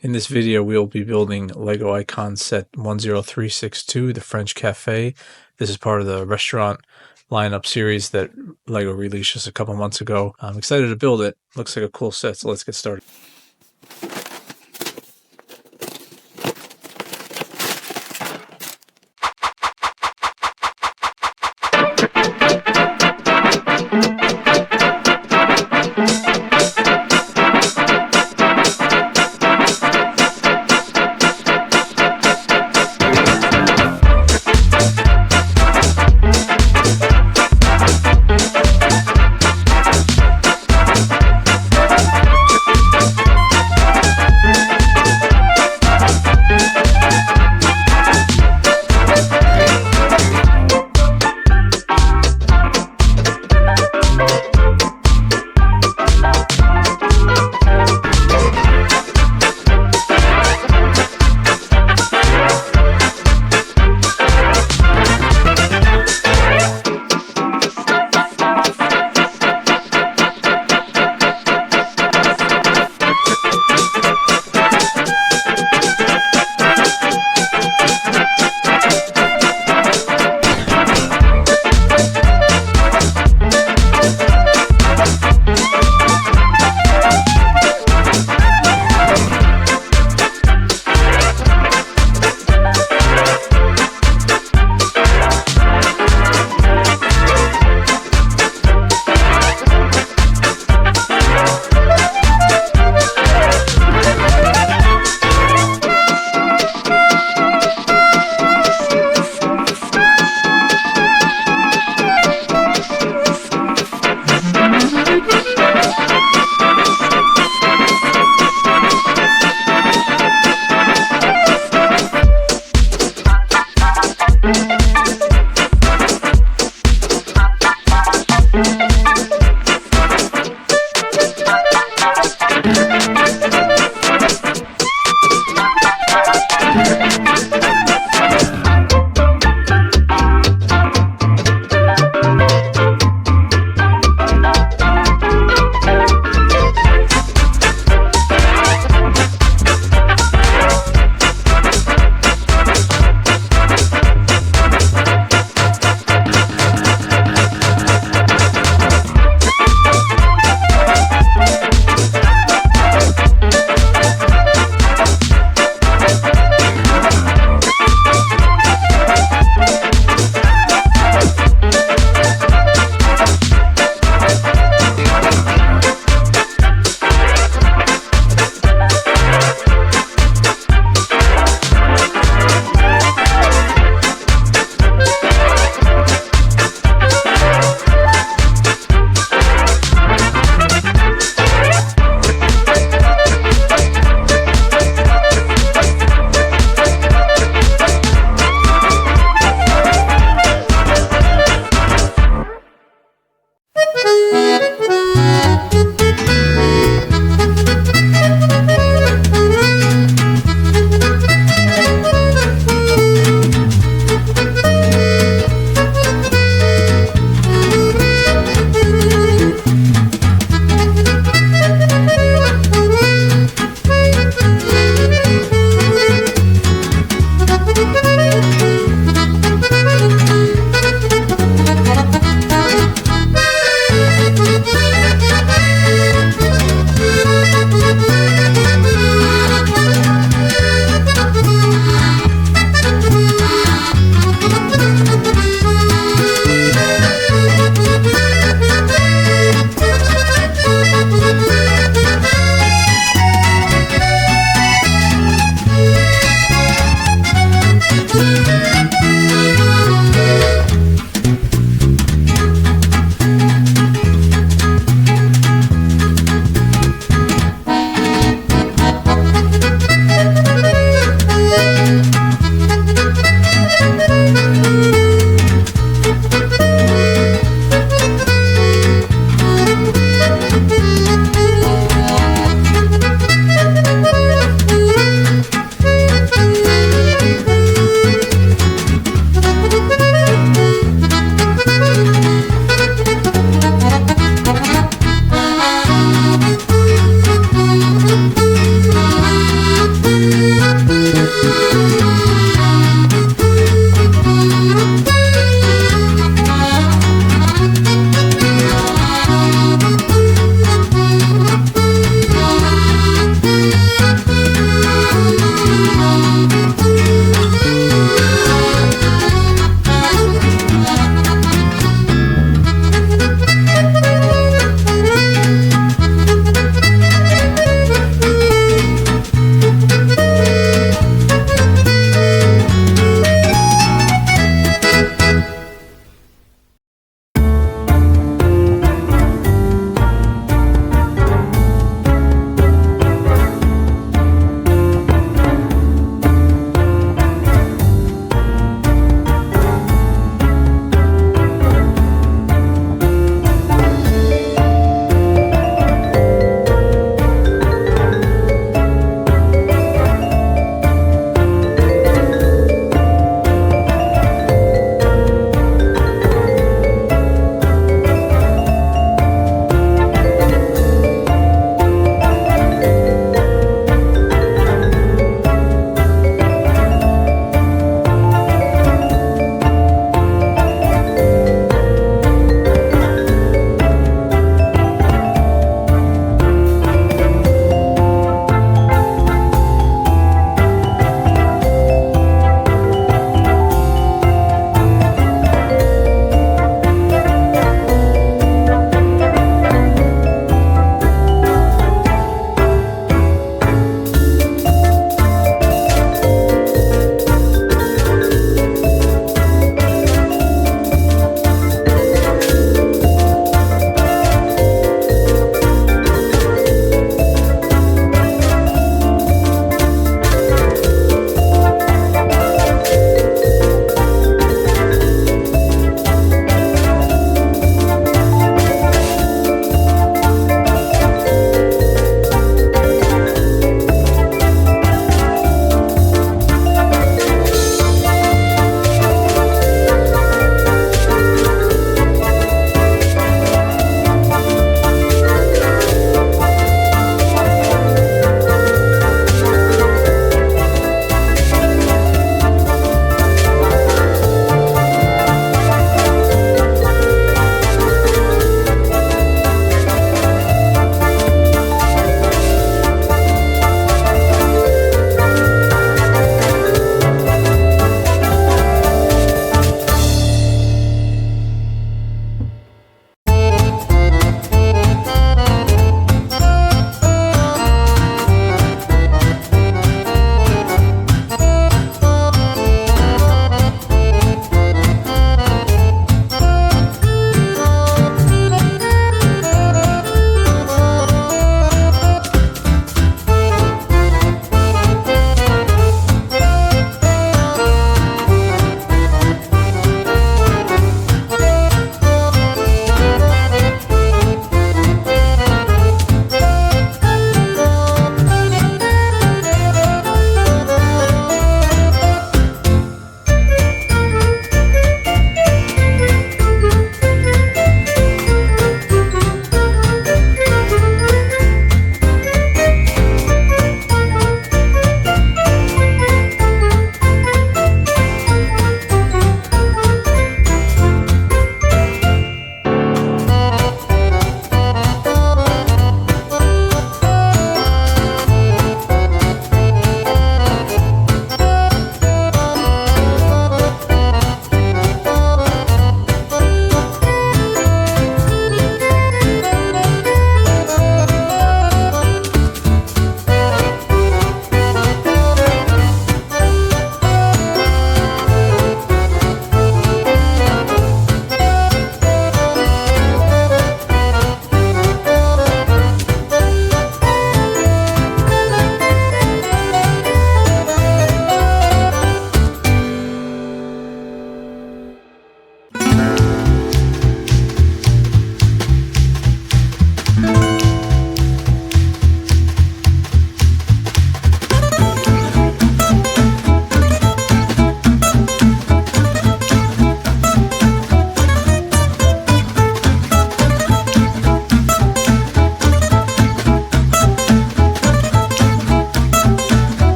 In this video, we'll be building LEGO Icons set 10362, the French Café. This is part of the restaurant lineup series that LEGO released just a couple months ago. I'm excited to build it. Looks like a cool set, so let's get started.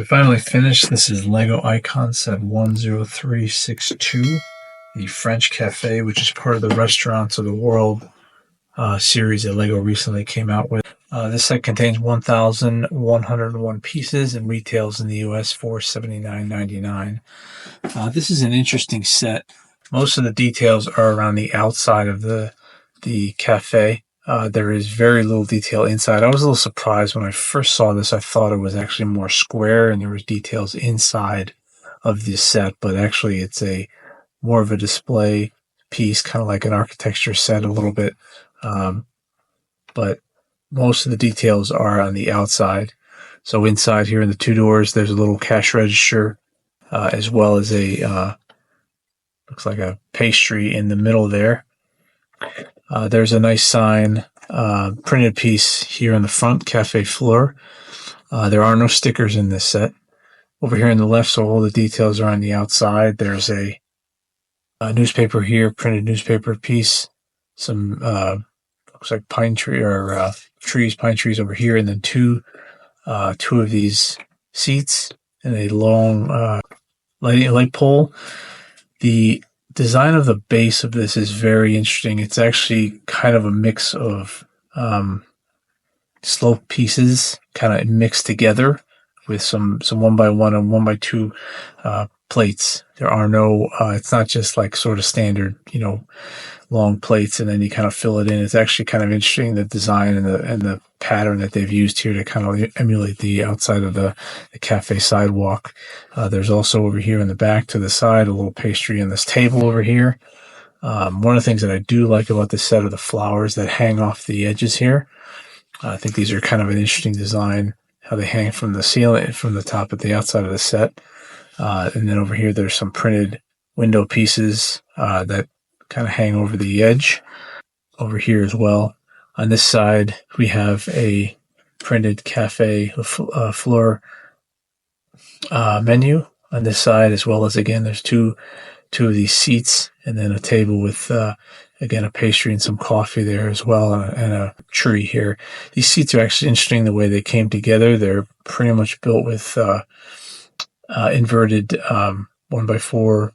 finally finished. This is LEGO Icons Set 10362, the French Café, which is part of the Restaurants of the World series that LEGO recently came out with. This set contains 1,101 pieces and retails in the US for $79.99. This is an interesting set. Most of the details are around the outside of the cafe. There is very little detail inside. I was a little surprised when I first saw this. I thought it was actually more square and there was details inside of this set, but actually it's more of a display piece, kind of like an architecture set a little bit. But most of the details are on the outside. So inside here in the two doors, there's a little cash register, as well as looks like a pastry in the middle there. There's a nice sign, printed piece here in the front, Cafe Fleur. There are no stickers in this set. Over here on the left, so all the details are on the outside. There's a newspaper here, printed newspaper piece. Some looks like pine tree or pine trees over here, and then two of these seats and a long light pole. The design of the base of this is very interesting. It's actually kind of a mix of slope pieces kind of mixed together with some 1x1 and 1x2 plates. There are no, it's not just like sort of standard, long plates and then you kind of fill it in. It's actually kind of interesting, the design and the pattern that they've used here to kind of emulate the outside of the cafe sidewalk. There's also over here in the back to the side a little pastry and this table over here. One of the things that I do like about this set are the flowers that hang off the edges here. I think these are kind of an interesting design, how they hang from the ceiling, from the top at the outside of the set. And then over here there's some printed window pieces that kind of hang over the edge over here as well. On this side, we have a printed Cafe Fleur menu on this side, as well as, again, there's two of these seats and then a table with, again, a pastry and some coffee there as well, and a tree here. These seats are actually interesting the way they came together. They're pretty much built with inverted 1x4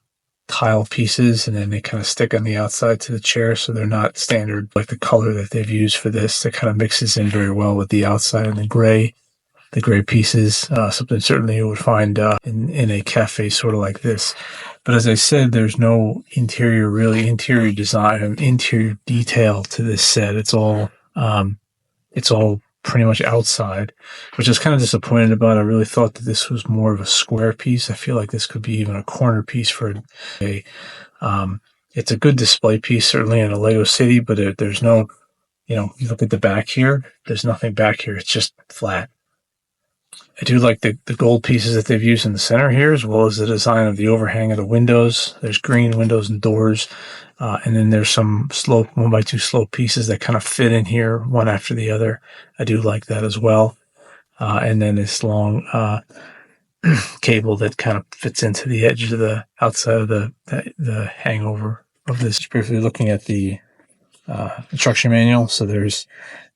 tile pieces, and then they kind of stick on the outside to the chair, so they're not standard. Like the color that they've used for this, that kind of mixes in very well with the outside and the gray pieces, something certainly you would find in a cafe sort of like this. But as I said, there's no interior design and interior detail to this set. It's all pretty much outside, which I was kind of disappointed about. I really thought that this was more of a square piece. I feel like this could be even a corner piece for a it's a good display piece, certainly in a Lego city, but there's no, you look at the back here, there's nothing back here. It's just flat. I do like the gold pieces that they've used in the center here, as well as the design of the overhang of the windows. There's green windows and doors. And then there's some 1x2 slope pieces that kind of fit in here, one after the other. I do like that as well. And then this long cable that kind of fits into the edge of the outside of the hangover of this. Just briefly looking at the instruction manual. So there's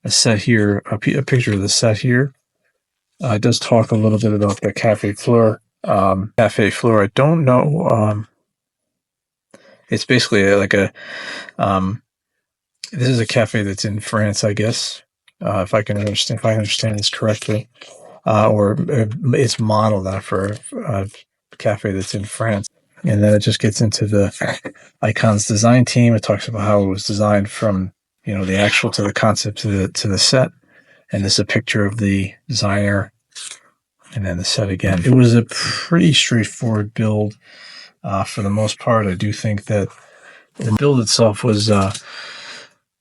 a set here, a picture of the set here. It does talk a little bit about the Cafe Fleur. Cafe Fleur, I don't know. It's basically like this is a cafe that's in France, I guess, if I understand this correctly, or it's modeled after a cafe that's in France. And then it just gets into the Icons design team. It talks about how it was designed from, the actual to the concept to the set. And this is a picture of the designer, and then the set again. It was a pretty straightforward build. For the most part, I do think that the build itself was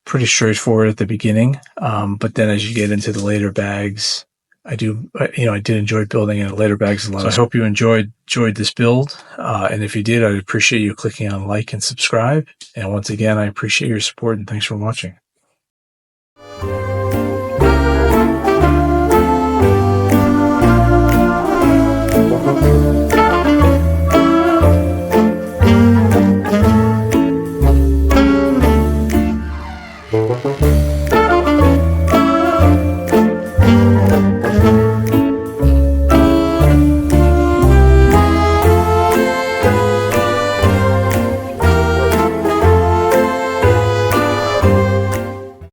pretty straightforward at the beginning, but then as you get into the later bags, I did enjoy building in the later bags a lot. So I hope you enjoyed this build, and if you did, I'd appreciate you clicking on like and subscribe. And once again, I appreciate your support, and thanks for watching.